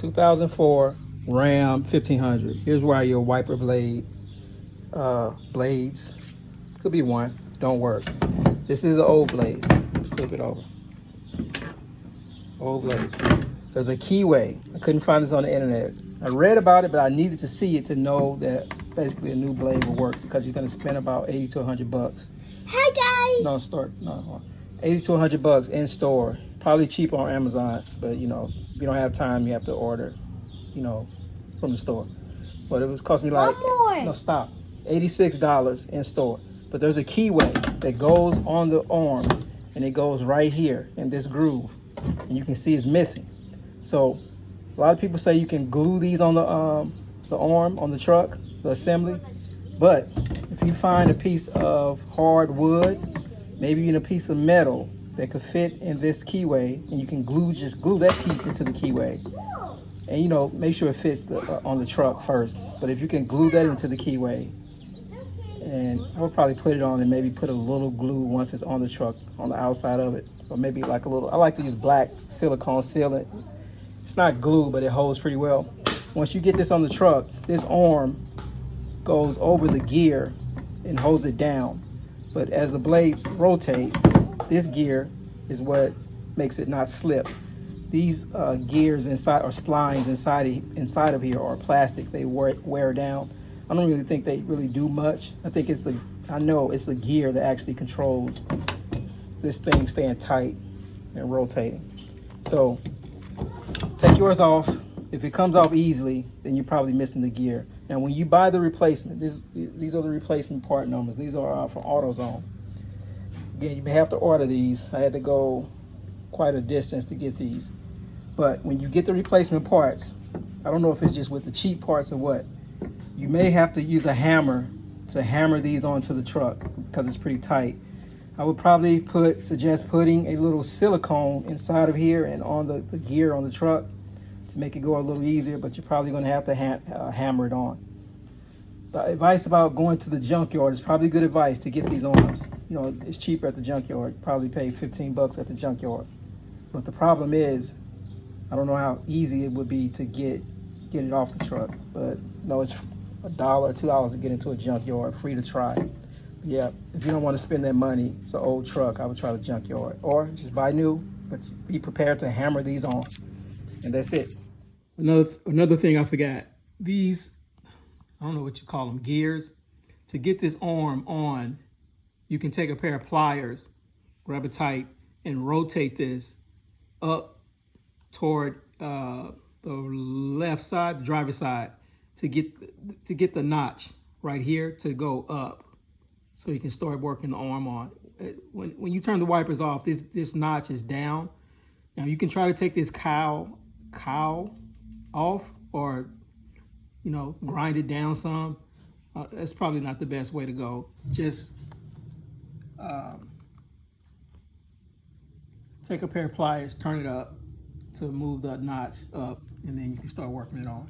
2004 Ram 1500. Here's why your wiper blades, could be one, don't work. This is an old blade. Flip it over. Old blade. There's a keyway. I couldn't find this on the internet. I read about it, but I needed to see it to know that basically a new blade will work, because you're going to spend about 80 to 100 bucks. Hi guys. No, 80 to 100 bucks in store. Probably cheap on Amazon, but you know, if you don't have time, you have to order, you know, from the store. But it was cost me like, no, stop, $86 in store. But there's a keyway that goes on the arm, and it goes right here in this groove, and you can see it's missing. So a lot of people say you can glue these on the arm on the truck, the assembly. But if you find a piece of hard wood, maybe even a piece of metal that could fit in this keyway, and you can just glue that piece into the keyway, and you know, make sure it fits on the truck first. But if you can glue that into the keyway, and I would probably put it on and maybe put a little glue once it's on the truck on the outside of it, or maybe like a little, I like to use black silicone sealant. It's not glue, but it holds pretty well. Once you get this on the truck, this arm goes over the gear and holds it down. But as the blades rotate, this gear is what makes it not slip. These gears inside, or splines inside of here, are plastic. They wear down. I don't really think they really do much. I think it's the gear that actually controls this thing staying tight and rotating. So take yours off. If it comes off easily, then you're probably missing the gear. Now, when you buy the replacement, these are the replacement part numbers. These are from AutoZone. Again, you may have to order these. I had to go quite a distance to get these. But when you get the replacement parts, I don't know if it's just with the cheap parts or what, you may have to use a hammer to hammer these onto the truck because it's pretty tight. I would probably suggest putting a little silicone inside of here and on the gear on the truck to make it go a little easier, but you're probably going to have to hammer it on. The advice about going to the junkyard is probably good advice to get these arms. You know, it's cheaper at the junkyard. Probably pay 15 bucks at the junkyard. But the problem is, I don't know how easy it would be to get it off the truck. But no, it's $1 or $2 to get into a junkyard, free to try. Yeah, if you don't want to spend that money, it's an old truck, I would try the junkyard. Or just buy new, but be prepared to hammer these on. And that's it. Another thing I forgot, these, I don't know what you call them, gears. To get this arm on, you can take a pair of pliers, grab it tight, and rotate this up toward the left side, the driver's side, to get the notch right here to go up, so you can start working the arm on. When you turn the wipers off, this notch is down. Now you can try to take this cowl off, or you know, grind it down some. That's probably not the best way to go. Just take a pair of pliers, turn it up to move the notch up, and then you can start working it on.